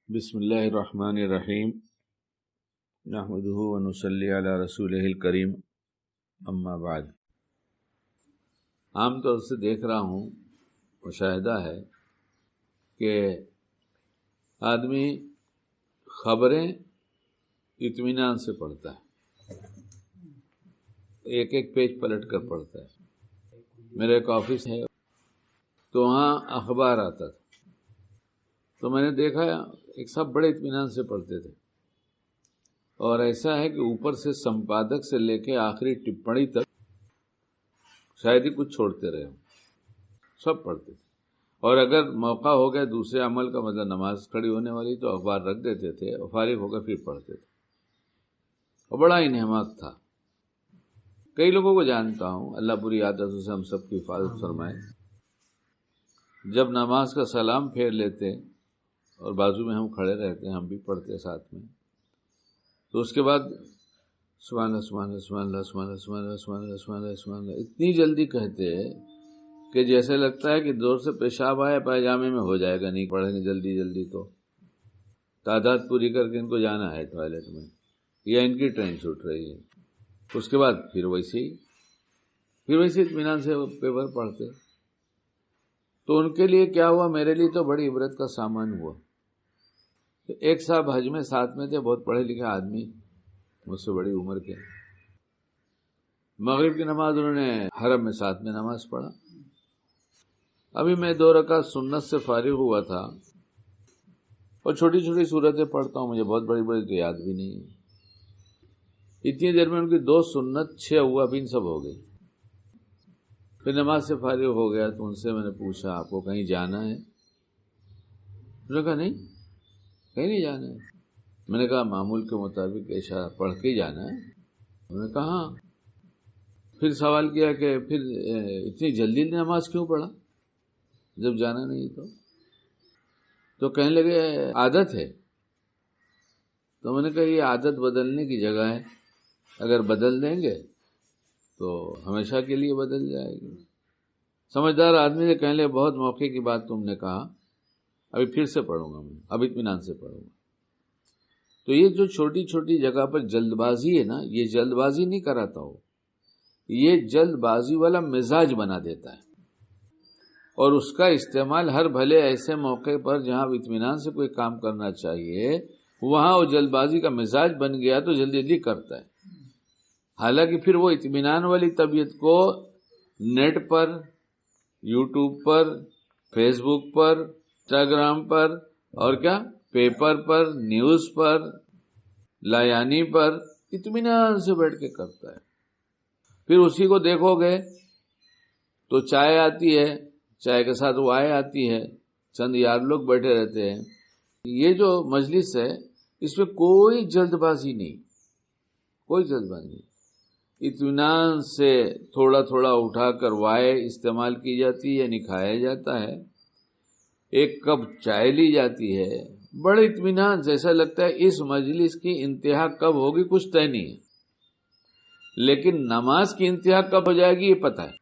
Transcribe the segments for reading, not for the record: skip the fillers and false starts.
بسم اللہ الرحمن الرحیم نحمدہ ونصلی علی رسولہ الکریم اما بعد۔ عام طور سے دیکھ رہا ہوں، مشاہدہ ہے کہ آدمی خبریں اطمینان سے پڑھتا ہے، ایک ایک پیج پلٹ کر پڑھتا ہے۔ میرا ایک آفس ہے تو وہاں اخبار آتا تھا، تو میں نے دیکھا ایک صاحب بڑے اطمینان سے پڑھتے تھے، اور ایسا ہے کہ اوپر سے سمپادک سے لے کے آخری ٹپڑی تک شاید ہی کچھ چھوڑتے رہے ہوں، سب پڑھتے تھے۔ اور اگر موقع ہو گیا دوسرے عمل کا، مطلب نماز کھڑی ہونے والی، تو اخبار رکھ دیتے تھے اور فارغ ہو کر پھر پڑھتے تھے، اور بڑا انہماک تھا۔ کئی لوگوں کو جانتا ہوں، اللہ بری عادتوں سے ہم سب کی حفاظت فرمائے، جب نماز کا سلام پھیر لیتے اور بازو میں ہم کھڑے رہتے ہیں، ہم بھی پڑھتے ساتھ میں، تو اس کے بعد سبحان اللہ سبحان اللہ سبحان اللہ سبحان اللہ سبحان اللہ سبحان اللہ سبحان اللہ سبحان اللہ اتنی جلدی کہتے ہیں کہ جیسے لگتا ہے کہ زور سے پیشاب آئے پائجامے میں ہو جائے گا، نہیں پڑھیں گے جلدی جلدی تو تعداد پوری کر کے ان کو جانا ہے ٹوائلٹ میں، یا ان کی ٹرین چھوٹ رہی ہے۔ اس کے بعد پھر ویسے اطمینان سے پیپر پڑھتے۔ تو ان کے لیے کیا ہوا، میرے لیے تو بڑی عبرت کا سامان ہوا۔ ایک صاحب حج میں ساتھ میں تھے، بہت پڑھے لکھے آدمی، مجھ سے بڑی عمر کے۔ مغرب کی نماز انہوں نے حرم میں ساتھ میں نماز پڑھا۔ ابھی میں 2 رکعت سنت سے فارغ ہوا تھا، اور چھوٹی چھوٹی صورتیں پڑھتا ہوں، مجھے بہت بڑی بڑی تو یاد بھی نہیں ہے۔ اتنی دیر میں ان کی 2 سنت 6 اوابین سب ہو گئی۔ پھر نماز سے فارغ ہو گیا تو ان سے میں نے پوچھا، آپ کو کہیں جانا ہے؟ انہوں نے کہا نہیں، کہیں نہیں جانا ہے۔ میں نے کہا معمول کے مطابق عشاء پڑھ کے جانا ہے؟ انہوں نے کہا ہاں۔ پھر سوال کیا کہ پھر اتنی جلدی نماز کیوں پڑھا جب جانا نہیں تو کہنے لگے عادت ہے۔ تو میں نے کہا یہ عادت بدلنے کی جگہ ہے، اگر بدل دیں گے تو ہمیشہ کے لیے بدل جائے گی۔ سمجھدار آدمی نے کہنے لگے بہت موقع کی بات تم نے کہا، ابھی پھر سے پڑھوں گا، میں اب اطمینان سے پڑھوں گا۔ تو یہ جو چھوٹی چھوٹی جگہ پر جلد بازی ہے نا، یہ جلد بازی نہیں کراتا ہو، یہ جلد بازی والا مزاج بنا دیتا ہے، اور اس کا استعمال ہر بھلے ایسے موقع پر جہاں اطمینان سے کوئی کام کرنا چاہیے، وہاں وہ جلد بازی کا مزاج بن گیا تو جلدی جلدی کرتا ہے۔ حالانکہ پھر وہ اطمینان والی طبیعت کو نیٹ پر، یوٹیوب پر، فیس بک پر، انسٹاگرام پر، اور کیا پیپر پر، نیوز پر، لایانی پر اطمینان سے بیٹھ کے کرتا ہے۔ پھر اسی کو دیکھو گے تو چائے آتی ہے، چائے کے ساتھ وائے آتی ہے، چند یار لوگ بیٹھے رہتے ہیں۔ یہ جو مجلس ہے اس میں کوئی جلد بازی نہیں، کوئی جلد بازی نہیں۔ اطمینان سے تھوڑا تھوڑا اٹھا کر وائے استعمال کی جاتی ہے، یعنی کھایا جاتا ہے، ایک کپ چائے لی جاتی ہے، بڑے اطمینان سے، ایسا لگتا ہے اس مجلس کی انتہا کب ہوگی کچھ طے نہیں ہے، لیکن نماز کی انتہا کب ہو جائے گی یہ پتہ ہے۔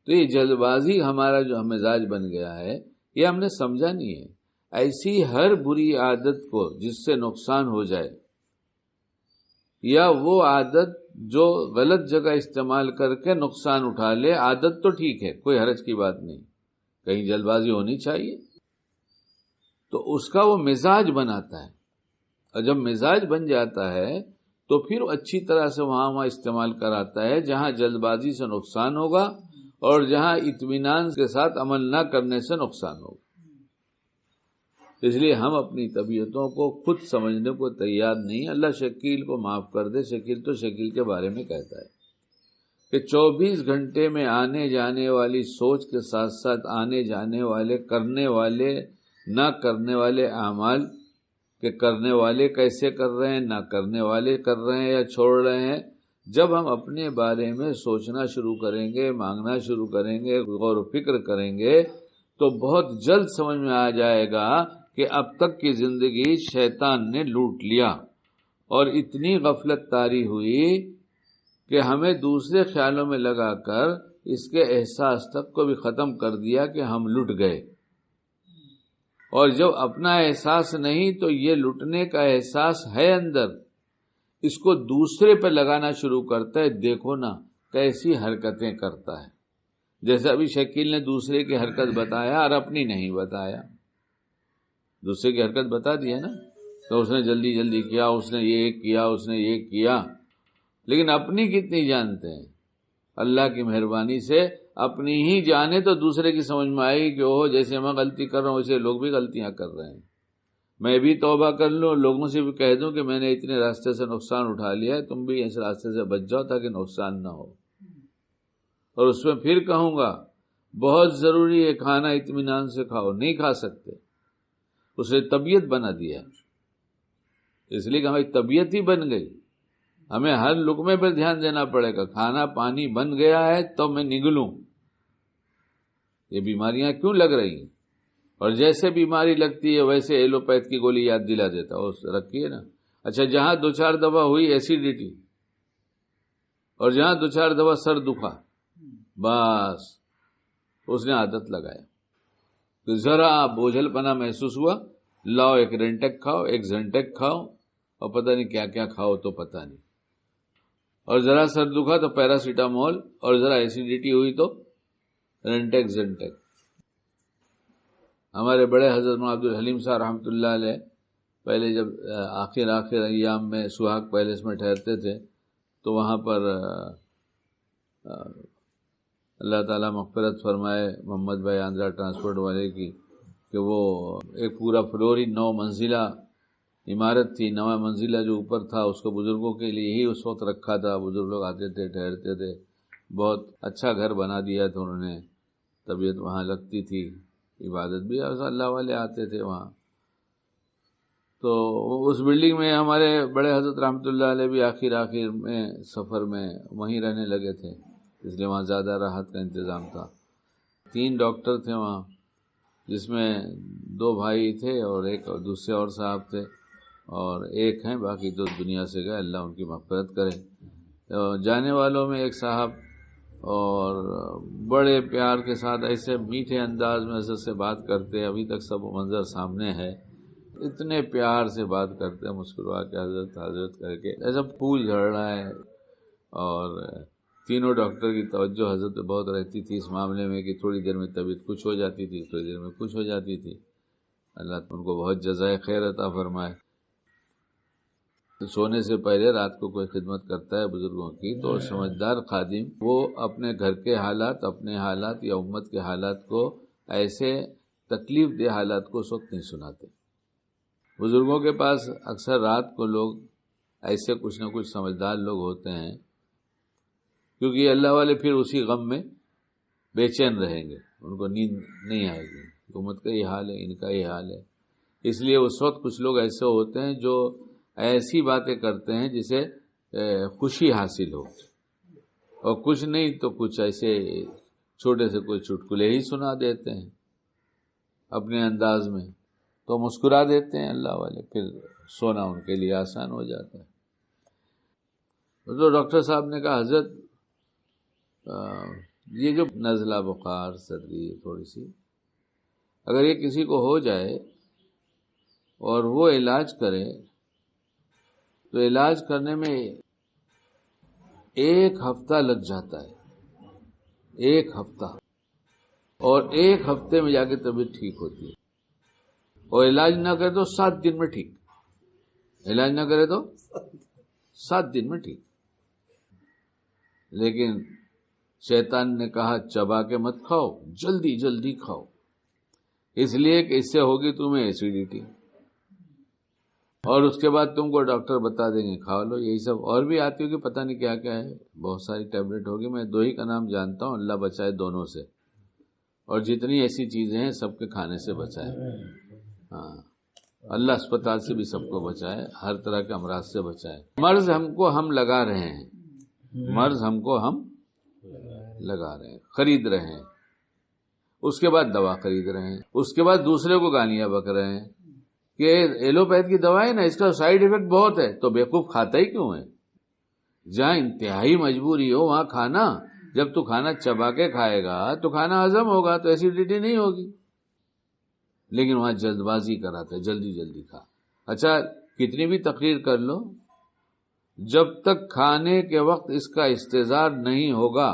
تو یہ جلد بازی ہمارا جو مزاج بن گیا ہے، یہ ہم نے سمجھا نہیں ہے۔ ایسی ہر بری عادت کو جس سے نقصان ہو جائے، یا وہ عادت جو غلط جگہ استعمال کر کے نقصان اٹھا لے، عادت تو ٹھیک ہے، کوئی حرج کی بات نہیں، کہیں جلد بازی ہونی چاہیے، تو اس کا وہ مزاج بناتا ہے، اور جب مزاج بن جاتا ہے تو پھر اچھی طرح سے وہاں استعمال کراتا ہے جہاں جلد بازی سے نقصان ہوگا اور جہاں اطمینان کے ساتھ عمل نہ کرنے سے نقصان ہوگا۔ اس لیے ہم اپنی طبیعتوں کو خود سمجھنے کو تیار نہیں۔ اللہ شکیل کو معاف کر دے، شکیل تو شکیل کے بارے میں کہتا ہے کہ 24 گھنٹے میں آنے جانے والی سوچ کے ساتھ ساتھ آنے جانے والے کرنے والے نہ کرنے والے اعمال، کہ کرنے والے کیسے کر رہے ہیں، نہ کرنے والے کر رہے ہیں یا چھوڑ رہے ہیں، جب ہم اپنے بارے میں سوچنا شروع کریں گے، مانگنا شروع کریں گے، غور و فکر کریں گے، تو بہت جلد سمجھ میں آ جائے گا کہ اب تک کی زندگی شیطان نے لوٹ لیا، اور اتنی غفلت طاری ہوئی کہ ہمیں دوسرے خیالوں میں لگا کر اس کے احساس تک کو بھی ختم کر دیا کہ ہم لٹ گئے۔ اور جب اپنا احساس نہیں تو یہ لٹنے کا احساس ہے اندر، اس کو دوسرے پہ لگانا شروع کرتا ہے. دیکھو نا کیسی حرکتیں کرتا ہے. جیسے ابھی شکیل نے دوسرے کی حرکت بتایا اور اپنی نہیں بتایا. دوسرے کی حرکت بتا دیا نا، تو اس نے جلدی جلدی کیا، اس نے یہ کیا، اس نے یہ کیا، لیکن اپنی کتنی جانتے ہیں؟ اللہ کی مہربانی سے اپنی ہی جانے تو دوسرے کی سمجھ میں آئے گی کہ اوہ جیسے میں غلطی کر رہا ہوں ویسے لوگ بھی غلطیاں کر رہے ہیں. میں بھی توبہ کر لوں، لوگوں سے بھی کہہ دوں کہ میں نے اتنے راستے سے نقصان اٹھا لیا ہے، تم بھی اس راستے سے بچ جاؤ تاکہ نقصان نہ ہو. اور اس میں پھر کہوں گا بہت ضروری ہے کھانا اطمینان سے کھاؤ. نہیں کھا سکتے، اسے طبیعت بنا دیا، اس لیے کہ ہماری طبیعت ہی بن گئی. ہمیں ہر لقمے پر دھیان دینا پڑے گا. کھانا پانی بن گیا ہے تو میں نگلوں. یہ بیماریاں کیوں لگ رہی ہیں؟ اور جیسے بیماری لگتی ہے ویسے ایلوپیتھ کی گولی یاد دلا دیتا ہے، اس رکھیے نا. اچھا جہاں دو چار دفعہ ہوئی ایسیڈیٹی اور جہاں دو چار دفعہ سر دکھا، بس اس نے عادت لگایا کہ ذرا بوجھل پنا محسوس ہوا، لاؤ ایک رینٹیک کھاؤ، ایک زنٹیک کھاؤ، اور پتہ نہیں کیا کیا کھاؤ تو پتہ نہیں. اور ذرا سر دکھا تو پیراسیٹامول، اور ذرا ایسیڈیٹی ہوئی تو رینٹیک زنٹیک. ہمارے بڑے حضرت مولانا عبد الحلیم صاحب رحمۃ اللہ علیہ پہلے جب آخر ایام میں سہاگ پیلس میں ٹھہرتے تھے تو وہاں پر اللہ تعالیٰ مغفرت فرمائے محمد بھائی آندرا ٹرانسپورٹ والے کی، کہ وہ ایک پورا فلور ہی 9 منزلہ عمارت تھی. 9 منزلہ جو اوپر تھا اس کو بزرگوں کے لیے ہی اس وقت رکھا تھا. بزرگ لوگ آتے تھے ٹھہرتے تھے. بہت اچھا گھر بنا دیا تھا انہوں نے. طبیعت وہاں لگتی تھی، عبادت بھی اللہ والے آتے تھے وہاں. تو اس بلڈنگ میں ہمارے بڑے حضرت رحمۃ اللہ علیہ بھی آخر میں سفر میں وہیں رہنے لگے تھے، اس لیے وہاں زیادہ راحت کا انتظام تھا. 3 ڈاکٹر تھے وہاں، جس میں 2 بھائی تھے اور ایک دوسرے اور صاحب تھے، اور ایک ہیں، باقی 2 دنیا سے گئے، اللہ ان کی مغفرت کرے. جانے والوں میں ایک صاحب، اور بڑے پیار کے ساتھ ایسے میٹھے انداز میں حضرت سے بات کرتے، ابھی تک سب منظر سامنے ہے. اتنے پیار سے بات کرتے، مسکرا کے حضرت حضرت کر کے ایسا پھول جھڑ رہا ہے. اور تینوں ڈاکٹر کی توجہ حضرت پہ بہت رہتی تھی اس معاملے میں کہ تھوڑی دیر میں طبیعت کچھ ہو جاتی تھی، تھوڑی دیر میں کچھ ہو جاتی تھی. اللہ ان کو بہت جزائے خیر عطا فرمائے. سونے سے پہلے رات کو کوئی خدمت کرتا ہے بزرگوں کی تو سمجھدار خادم وہ اپنے گھر کے حالات، اپنے حالات یا امت کے حالات کو ایسے تکلیف دہ حالات کو اس وقت نہیں سناتے. بزرگوں کے پاس اکثر رات کو لوگ ایسے کچھ نہ کچھ سمجھدار لوگ ہوتے ہیں، کیونکہ اللہ والے پھر اسی غم میں بے چین رہیں گے، ان کو نیند نہیں آئے گی. امت کا یہ حال ہے، ان کا یہ حال ہے. اس لیے اس وقت کچھ لوگ ایسے ہوتے ہیں جو ایسی باتیں کرتے ہیں جسے خوشی حاصل ہو، اور کچھ نہیں تو کچھ ایسے چھوٹے سے کوئی چٹکلے ہی سنا دیتے ہیں اپنے انداز میں، تو مسکرا دیتے ہیں اللہ والے، پھر سونا ان کے لیے آسان ہو جاتا ہے. تو ڈاکٹر صاحب نے کہا حضرت یہ جو نزلہ بخار سردی تھوڑی سی اگر یہ کسی کو ہو جائے اور وہ علاج کرے تو علاج کرنے میں 1 ہفتہ لگ جاتا ہے، 1 ہفتہ، اور 1 ہفتے میں جا کے طبیعت ٹھیک ہوتی ہے. اور علاج نہ کرے تو 7 دن میں ٹھیک، علاج نہ کرے تو 7 دن میں ٹھیک. لیکن شیطان نے کہا چبا کے مت کھاؤ، جلدی جلدی کھاؤ، اس لیے کہ اس سے ہوگی تمہیں ایسیڈیٹی، اور اس کے بعد تم کو ڈاکٹر بتا دیں گے کھا لو یہی سب. اور بھی آتی ہوگی پتہ نہیں کیا کیا ہے، بہت ساری ٹیبلٹ ہوگی. میں 2 ہی کا نام جانتا ہوں، اللہ بچائے دونوں سے، اور جتنی ایسی چیزیں ہیں سب کے کھانے سے بچائے. ہاں اللہ اسپتال سے بھی سب کو بچائے، ہر طرح کے امراض سے بچائے. مرض ہم کو ہم لگا رہے ہیں، مرض ہم کو ہم لگا رہے ہیں، خرید رہے ہیں، اس کے بعد دوا خرید رہے ہیں، اس کے بعد دوسرے کو گالیاں بک رہے ہیں کہ ایلوپیتھ کی دوا ہے نا اس کا سائیڈ ایفیکٹ بہت ہے. تو بیوقوف کھاتا ہی کیوں ہے؟ جہاں انتہائی مجبوری ہو وہاں کھانا. جب تو کھانا چبا کے کھائے گا تو کھانا ہضم ہوگا، تو ایسیڈیٹی نہیں ہوگی. لیکن وہاں جلد بازی کراتا ہے، جلدی جلدی کھا. اچھا کتنی بھی تقریر کر لو، جب تک کھانے کے وقت اس کا استحضار نہیں ہوگا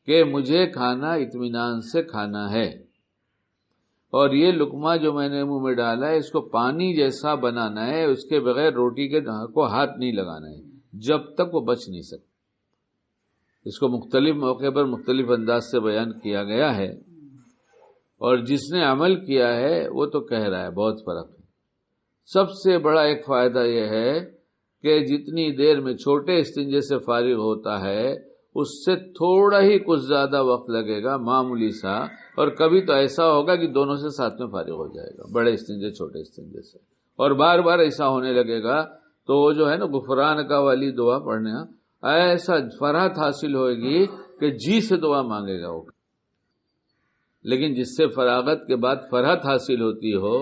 کہ مجھے کھانا اطمینان سے کھانا ہے، اور یہ لقمہ جو میں نے منہ میں ڈالا ہے اس کو پانی جیسا بنانا ہے، اس کے بغیر روٹی کے کو ہاتھ نہیں لگانا ہے، جب تک وہ بچ نہیں سکتا. اس کو مختلف موقع پر مختلف انداز سے بیان کیا گیا ہے، اور جس نے عمل کیا ہے وہ تو کہہ رہا ہے بہت فرق ہے. سب سے بڑا ایک فائدہ یہ ہے کہ جتنی دیر میں چھوٹے استنجے سے فارغ ہوتا ہے اس سے تھوڑا ہی کچھ زیادہ وقت لگے گا، معمولی سا، اور کبھی تو ایسا ہوگا کہ دونوں سے ساتھ میں فارغ ہو جائے گا، بڑے استنجے چھوٹے استنجے سے. اور بار بار ایسا ہونے لگے گا تو وہ جو ہے نا غفران کا والی دعا پڑھنا، ایسا فرحت حاصل ہوئے گی کہ جی سے دعا مانگے گا وہ. لیکن جس سے فراغت کے بعد فرحت حاصل ہوتی ہو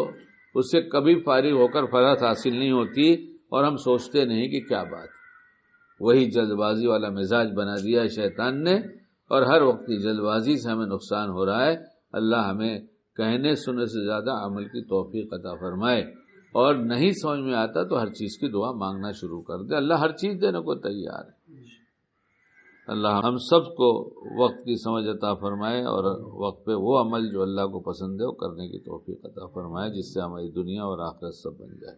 اس سے کبھی فارغ ہو کر فرحت حاصل نہیں ہوتی، اور ہم سوچتے نہیں کہ کیا بات. وہی جلد بازی والا مزاج بنا دیا ہے شیطان نے، اور ہر وقت کی جلد بازی سے ہمیں نقصان ہو رہا ہے. اللہ ہمیں کہنے سننے سے زیادہ عمل کی توفیق عطا فرمائے، اور نہیں سمجھ میں آتا تو ہر چیز کی دعا مانگنا شروع کر دے. اللہ ہر چیز دینے کو تیار ہے. اللہ ہم سب کو وقت کی سمجھ عطا فرمائے، اور وقت پہ وہ عمل جو اللہ کو پسند ہے وہ کرنے کی توفیق عطا فرمائے، جس سے ہماری دنیا اور آخرت سب بن جائے.